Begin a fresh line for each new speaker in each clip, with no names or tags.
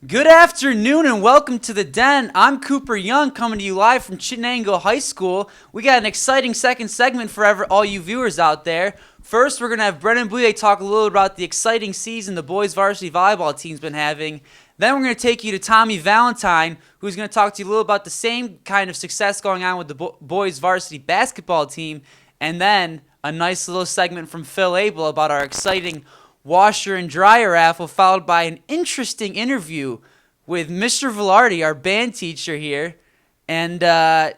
Good afternoon and welcome to the Den. I'm Cooper Young coming to you live from Chittenango High School. We got an exciting second segment for all you viewers out there. First, we're going to have Brennan Bouye talk a little about the exciting season the boys varsity volleyball team's been having. Then we're going to take you to Tommy Valentine, who's going to talk to you a little about the same kind of success going on with the boys varsity basketball team. And then a nice little segment from Phil Abel about our exciting washer and dryer raffle, followed by an interesting interview with Mr. Velarde, our band teacher here. And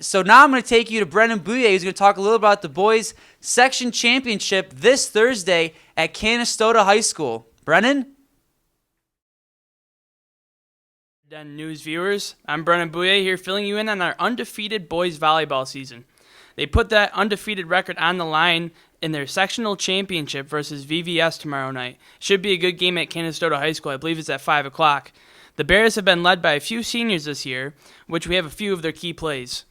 so now I'm going to take you to Brennan Bouye, who's going to talk a little about the boys section championship this Thursday at Canastota High School. Brennan?
Den News viewers, I'm Brennan Bouye here filling you in on our undefeated boys volleyball season. They put that undefeated record on the line in their sectional championship versus VVS tomorrow night. Should be a good game at Canastota High School. I believe it's at 5 o'clock. The Bears have been led by a few seniors this year, which we have a few of their key plays.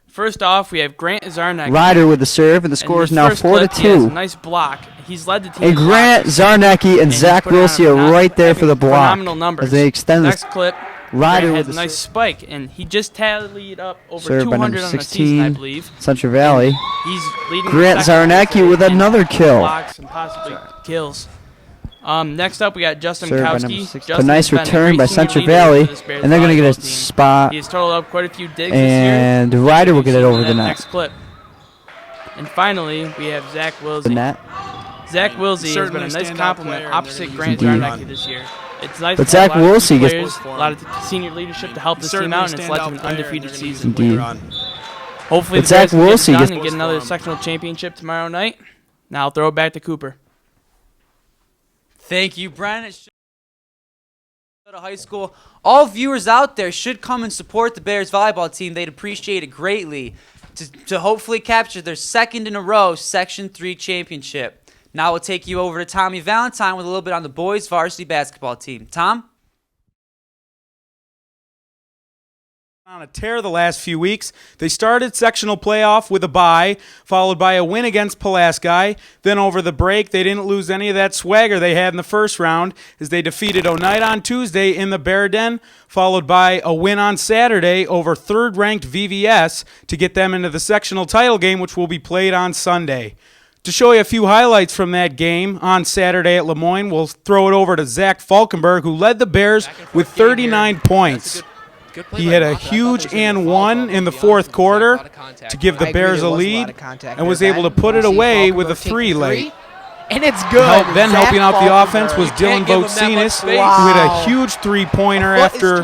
First off, we have Grant Zarnecki.
Ryder with the serve, and the score is now 4-2.
Nice block. He's led the team.
And Grant Zarnecki and Zach Wilsey are right there for the block.
Phenomenal numbers.
As they extend
Next
this.
clip.
Ryder
Grant
with
has
the
a nice spike, and he just tallied up over
serve by
200
number
on the season, I
16,
believe.
Central Valley.
He's leading
Grant
the second
Zarnecki with
and
another kill.
Blocks and possibly kills. Next up, we got Justin
Serve by
Kowski.
number 16.
Justin's
A nice
been a
return
great
by
senior
Central
leader
Valley,
for this Bears
and they're going to get
volleyball
a
team.
spot.
He's totaled up quite a few digs
And
this year.
Ryder will get it
You see
over the
in that
net.
Next clip. And finally, we have Zach Wilsey.
The net.
Zach Wilsey has been a nice compliment opposite Grant Zarnecki this year. It's nice
But
to
Zach
have a lot of
Wilsey
key
gets-
players, a lot of senior leadership to help this team out, and it's led to an undefeated season.
Indeed.
Hopefully,
But
the
Zach
Bears can get
Wilsey
it done
gets-
and get another sectional championship tomorrow night. Now I'll throw it back to Cooper.
Thank you, Brennan. High School. All viewers out there should come and support the Bears volleyball team. They'd appreciate it greatly to hopefully capture their second in a row Section 3 championship. Now we'll take you over to Tommy Valentine with a little bit on the boys varsity basketball team. Tom?
On a tear the last few weeks. They started sectional playoff with a bye, followed by a win against Pulaski. Then over the break, they didn't lose any of that swagger they had in the first round as they defeated Oneida on Tuesday in the Bear Den, followed by a win on Saturday over third-ranked VVS to get them into the sectional title game, which will be played on Sunday. To show you a few highlights from that game on Saturday at Lemoyne, we'll throw it over to Zach Falkenberg, who led the Bears with 39 points. He had a huge and one in the fourth quarter to give the Bears a lead and was able to put it away with a three late.
And it's good.
Then helping out the offense was Dylan Votsinis, who had a huge three-pointer after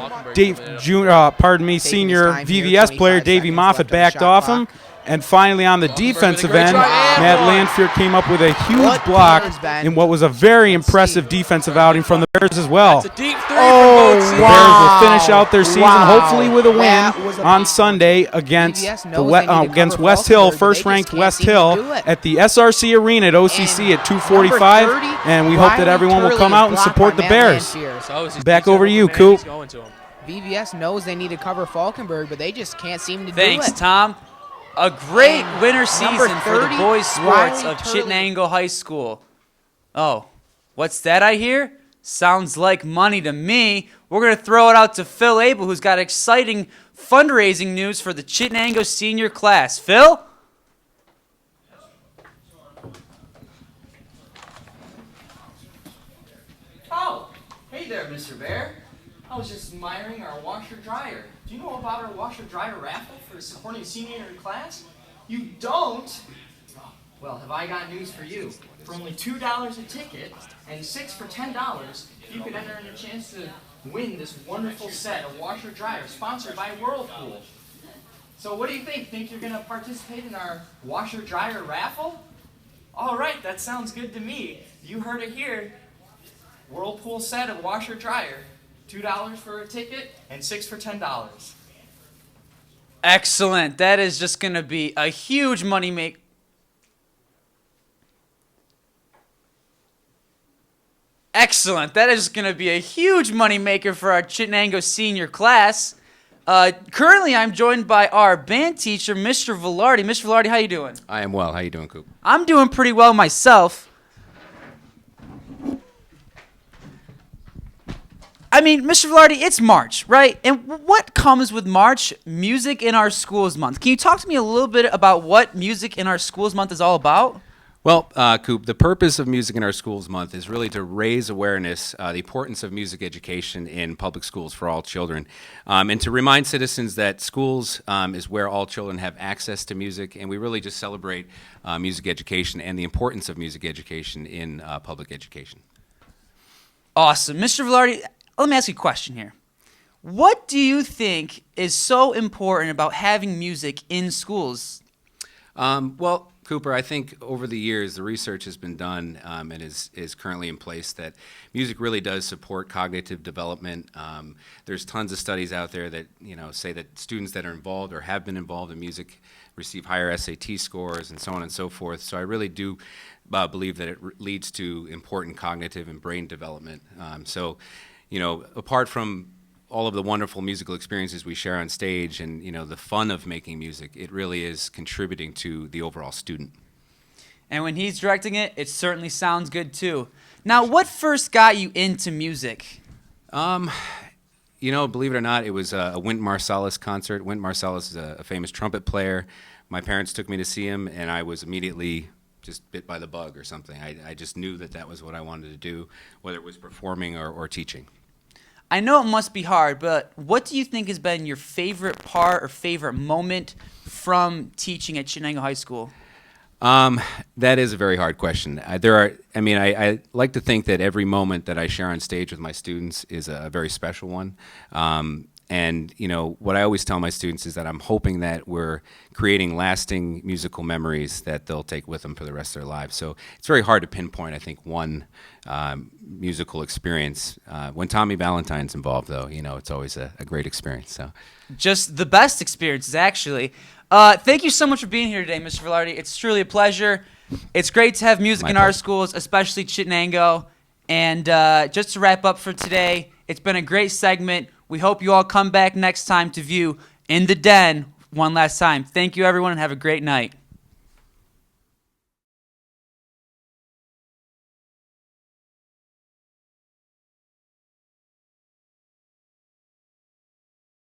senior VVS player Davey Moffitt backed off him. And finally, on the defensive end, Matt Landfear came up with a huge block in what was a very impressive defensive outing from the Bears as well. The Bears will finish out their season hopefully with a win on Sunday against West Hill, first-ranked West Hill, at the SRC Arena at OCC at 2:45. And we hope that everyone will come out and support the Bears. Back over to you, Coop.
VVS knows they need to cover Falkenberg, but they just can't seem to do it.
Thanks, Tom. A great winter season for the boys' sports
Riley
of
Turley.
Chittenango High School. Oh, what's that I hear? Sounds like money to me. We're going to throw it out to Phil Abel, who's got exciting fundraising news for the Chittenango senior class. Phil?
Oh, hey there, Mr. Bear. I was just admiring our washer-dryer. Do you know about our washer-dryer raffle for supporting senior in your class? You don't? Oh, well, have I got news for you. For only $2 a ticket and 6 for $10, you can enter in a chance to win this wonderful set of washer-dryer sponsored by Whirlpool. So what do you think? Think you're going to participate in our washer-dryer raffle? All right, that sounds good to me. You heard it here. Whirlpool set of washer-dryer. $2 for a ticket and 6 for $10.
Excellent. That is just going to be a huge money make. Excellent. That is going to be a huge money maker for our Chittenango senior class. Currently, I'm joined by our band teacher, Mr. Velarde. Mr. Velarde, how you doing?
I am well. How you doing, Coop?
I'm doing pretty well myself. I mean, Mr. Velarde, it's March, right? And what comes with March? Music in Our Schools Month. Can you talk to me a little bit about what Music in Our Schools Month is all about?
Well, Coop, the purpose of Music in Our Schools Month is really to raise awareness, the importance of music education in public schools for all children, and to remind citizens that schools is where all children have access to music, and we really just celebrate music education and the importance of music education in public education.
Awesome. Mr. Velarde, let me ask you a question here. What do you think is so important about having music in schools?
Well, Cooper, I think over the years the research has been done and is currently in place that music really does support cognitive development. There's tons of studies out there that say that students that are involved or have been involved in music receive higher SAT scores and so on and so forth. So I really do believe that it leads to important cognitive and brain development. Apart from all of the wonderful musical experiences we share on stage and the fun of making music, it really is contributing to the overall student.
And when he's directing it, it certainly sounds good too. Now, what first got you into music?
Believe it or not, it was a Wynton Marsalis concert. Wynton Marsalis is a famous trumpet player. My parents took me to see him, and I was immediately just bit by the bug or something. I just knew that was what I wanted to do, whether it was performing or teaching.
I know it must be hard, but what do you think has been your favorite part or favorite moment from teaching at Chenango High School?
That is a very hard question. I like to think that every moment that I share on stage with my students is a very special one. And what I always tell my students is that I'm hoping that we're creating lasting musical memories that they'll take with them for the rest of their lives. So it's very hard to pinpoint, I think, one musical experience. When Tommy Valentine's involved, though, it's always a great experience. So,
just the best experiences, actually. Thank you so much for being here today, Mr. Velarde. It's truly a pleasure. It's great to have music in our schools, especially Chittenango. And just to wrap up for today, it's been a great segment. We hope you all come back next time to view In the Den one last time. Thank you, everyone, and have a great night.